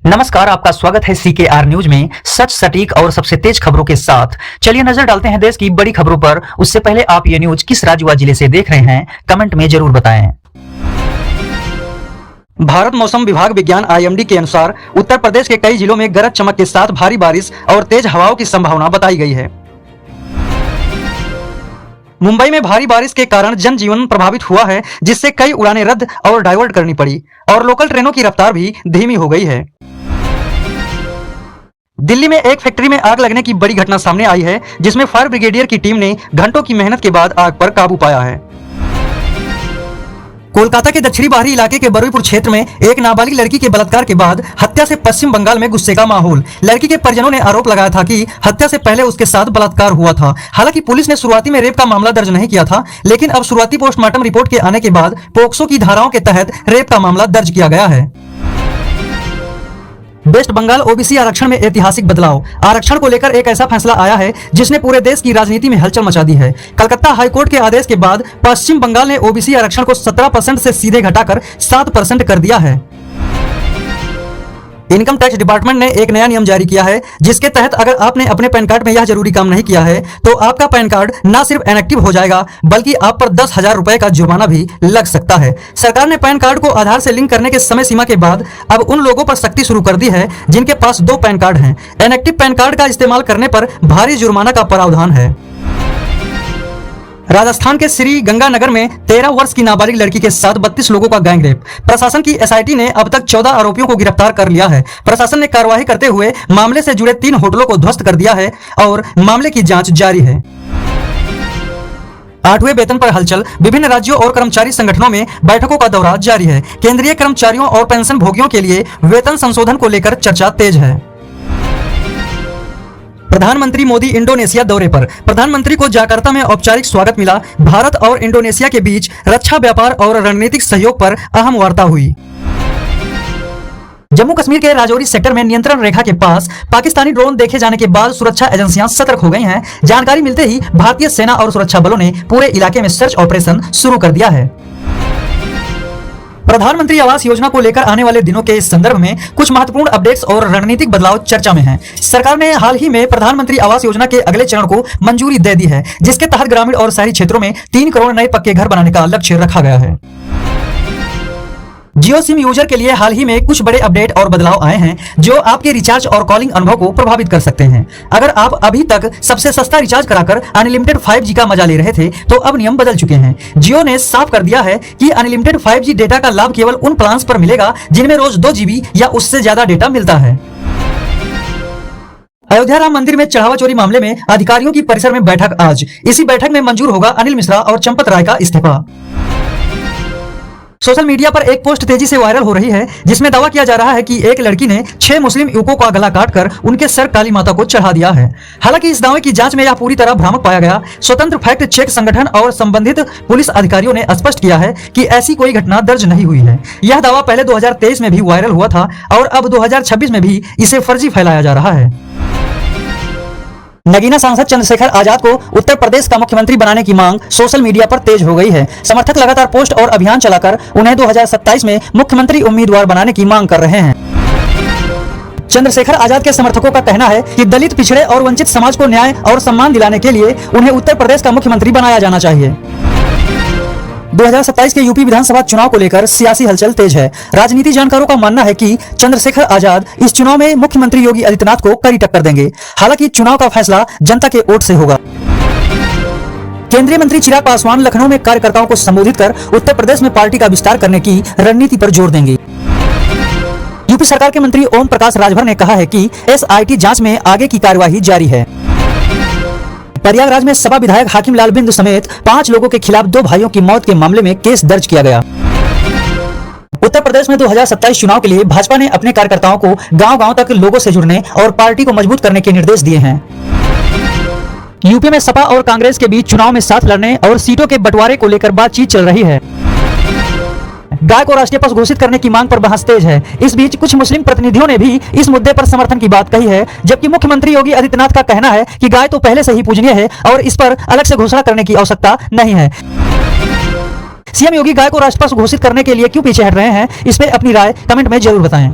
नमस्कार, आपका स्वागत है CKR न्यूज में सच, सटीक और सबसे तेज खबरों के साथ। चलिए नजर डालते हैं देश की बड़ी खबरों पर। उससे पहले आप ये न्यूज किस राज्य व जिले से देख रहे हैं, कमेंट में जरूर बताएं। भारत मौसम विभाग विज्ञान IMD के अनुसार उत्तर प्रदेश के कई जिलों में गरज चमक के साथ भारी बारिश और तेज हवाओं की संभावना बताई गई है। मुंबई में भारी बारिश के कारण जनजीवन प्रभावित हुआ है, जिससे कई उड़ानें रद्द और डाइवर्ट करनी पड़ी और लोकल ट्रेनों की रफ्तार भी धीमी हो गई है। दिल्ली में एक फैक्ट्री में आग लगने की बड़ी घटना सामने आई है, जिसमें फायर ब्रिगेडियर की टीम ने घंटों की मेहनत के बाद आग पर काबू पाया है। कोलकाता के दक्षिणी बाहरी इलाके के बरुईपुर क्षेत्र में एक नाबालिग लड़की के बलात्कार के बाद हत्या से पश्चिम बंगाल में गुस्से का माहौल। लड़की के परिजनों ने आरोप लगाया था कि हत्या से पहले उसके साथ बलात्कार हुआ था। हालांकि पुलिस ने शुरुआती में रेप का मामला दर्ज नहीं किया था, लेकिन अब शुरुआती पोस्टमार्टम रिपोर्ट के आने के बाद पोक्सो की धाराओं के तहत रेप का मामला दर्ज किया गया है। वेस्ट बंगाल OBC आरक्षण में ऐतिहासिक बदलाव। आरक्षण को लेकर एक ऐसा फैसला आया है जिसने पूरे देश की राजनीति में हलचल मचा दी है। कलकत्ता हाईकोर्ट के आदेश के बाद पश्चिम बंगाल ने OBC आरक्षण को 17% से सीधे घटाकर 7% कर दिया है। इनकम टैक्स डिपार्टमेंट ने एक नया नियम जारी किया है, जिसके तहत अगर आपने अपने पैन कार्ड में यह जरूरी काम नहीं किया है तो आपका पैन कार्ड न सिर्फ इनएक्टिव हो जाएगा, बल्कि आप पर 10,000 रुपए का जुर्माना भी लग सकता है। सरकार ने पैन कार्ड को आधार से लिंक करने के समय सीमा के बाद अब उन लोगों पर सख्ती शुरू कर दी है जिनके पास 2 पैन कार्ड हैं। इनएक्टिव पैन कार्ड का इस्तेमाल करने पर भारी जुर्माना का प्रावधान है। राजस्थान के श्री गंगानगर में 13 वर्ष की नाबालिग लड़की के साथ 32 लोगों का गैंगरेप। प्रशासन की SIT ने अब तक 14 आरोपियों को गिरफ्तार कर लिया है। प्रशासन ने कार्रवाई करते हुए मामले से जुड़े 3 होटलों को ध्वस्त कर दिया है और मामले की जांच जारी है। 8वें वेतन पर हलचल। विभिन्न राज्यों और कर्मचारी संगठनों में बैठकों का दौरा जारी है। केंद्रीय कर्मचारियों और पेंशन भोगियों के लिए वेतन संशोधन को लेकर चर्चा तेज है। प्रधानमंत्री मोदी इंडोनेशिया दौरे पर। प्रधानमंत्री को जकार्ता में औपचारिक स्वागत मिला। भारत और इंडोनेशिया के बीच रक्षा, व्यापार और रणनीतिक सहयोग पर अहम वार्ता हुई। जम्मू कश्मीर के राजौरी सेक्टर में नियंत्रण रेखा के पास पाकिस्तानी ड्रोन देखे जाने के बाद सुरक्षा एजेंसियां सतर्क हो गई हैं। जानकारी मिलते ही भारतीय सेना और सुरक्षा बलों ने पूरे इलाके में सर्च ऑपरेशन शुरू कर दिया है। प्रधानमंत्री आवास योजना को लेकर आने वाले दिनों के संदर्भ में कुछ महत्वपूर्ण अपडेट्स और रणनीतिक बदलाव चर्चा में हैं। सरकार ने हाल ही में प्रधानमंत्री आवास योजना के अगले चरण को मंजूरी दे दी है, जिसके तहत ग्रामीण और शहरी क्षेत्रों में 3 करोड़ नए पक्के घर बनाने का लक्ष्य रखा गया है। जियो सिम यूजर के लिए हाल ही में कुछ बड़े अपडेट और बदलाव आए हैं, जो आपके रिचार्ज और कॉलिंग अनुभव को प्रभावित कर सकते हैं। अगर आप अभी तक सबसे सस्ता रिचार्ज कराकर अनलिमिटेड 5G का मजा ले रहे थे, तो अब नियम बदल चुके हैं। जियो ने साफ कर दिया है कि अनलिमिटेड 5G डेटा का लाभ केवल उन प्लान्स पर मिलेगा जिनमें रोज 2 GB या उससे ज्यादा डेटा मिलता है। अयोध्या राम मंदिर में चढ़ावा चोरी मामले में अधिकारियों की परिसर में बैठक आज। इसी बैठक में मंजूर होगा अनिल मिश्रा और चंपत राय का इस्तीफा। सोशल मीडिया पर एक पोस्ट तेजी से वायरल हो रही है, जिसमें दावा किया जा रहा है कि एक लड़की ने 6 मुस्लिम युवकों का गला काटकर उनके सर काली माता को चढ़ा दिया है। हालांकि इस दावे की जांच में यह पूरी तरह भ्रामक पाया गया। स्वतंत्र फैक्ट चेक संगठन और संबंधित पुलिस अधिकारियों ने स्पष्ट किया है कि ऐसी कोई घटना दर्ज नहीं हुई है। यह दावा पहले 2023 में भी वायरल हुआ था और अब 2026 में भी इसे फर्जी फैलाया जा रहा है। नगीना सांसद चंद्रशेखर आजाद को उत्तर प्रदेश का मुख्यमंत्री बनाने की मांग सोशल मीडिया पर तेज हो गई है। समर्थक लगातार पोस्ट और अभियान चलाकर उन्हें 2027 में मुख्यमंत्री उम्मीदवार बनाने की मांग कर रहे हैं। चंद्रशेखर आजाद के समर्थकों का कहना है कि दलित, पिछड़े और वंचित समाज को न्याय और सम्मान दिलाने के लिए उन्हें उत्तर प्रदेश का मुख्यमंत्री बनाया जाना चाहिए। 2027 के यूपी विधानसभा चुनाव को लेकर सियासी हलचल तेज है। राजनीति जानकारों का मानना है कि चंद्रशेखर आजाद इस चुनाव में मुख्यमंत्री योगी आदित्यनाथ को कड़ी टक्कर देंगे। हालांकि चुनाव का फैसला जनता के वोट से होगा। केंद्रीय मंत्री चिराग पासवान लखनऊ में कार्यकर्ताओं को संबोधित कर उत्तर प्रदेश में पार्टी का विस्तार करने की रणनीति पर जोर देंगे। यूपी सरकार के मंत्री ओम प्रकाश राजभर ने कहा है कि SIT जांच में आगे की कार्यवाही जारी है। प्रयागराज में सपा विधायक हाकिम लाल बिंदु समेत 5 लोगों के खिलाफ 2 भाइयों की मौत के मामले में केस दर्ज किया गया। उत्तर प्रदेश में 2027 चुनाव के लिए भाजपा ने अपने कार्यकर्ताओं को गांव-गांव तक लोगों से जुड़ने और पार्टी को मजबूत करने के निर्देश दिए हैं। यूपी में सपा और कांग्रेस के बीच चुनाव में साथ लड़ने और सीटों के बंटवारे को लेकर बातचीत चल रही है। गाय को राष्ट्रीय पशु घोषित करने की मांग पर बहस तेज है। इस बीच कुछ मुस्लिम प्रतिनिधियों ने भी इस मुद्दे पर समर्थन की बात कही है, जबकि मुख्यमंत्री योगी आदित्यनाथ का कहना है कि गाय तो पहले से ही पूजनीय है और इस पर अलग से घोषणा करने की आवश्यकता नहीं है। सीएम योगी गाय को राष्ट्रीय पशु घोषित करने के लिए क्यों पीछे हट रहे हैं, इस पे अपनी राय कमेंट में जरूर बताएं।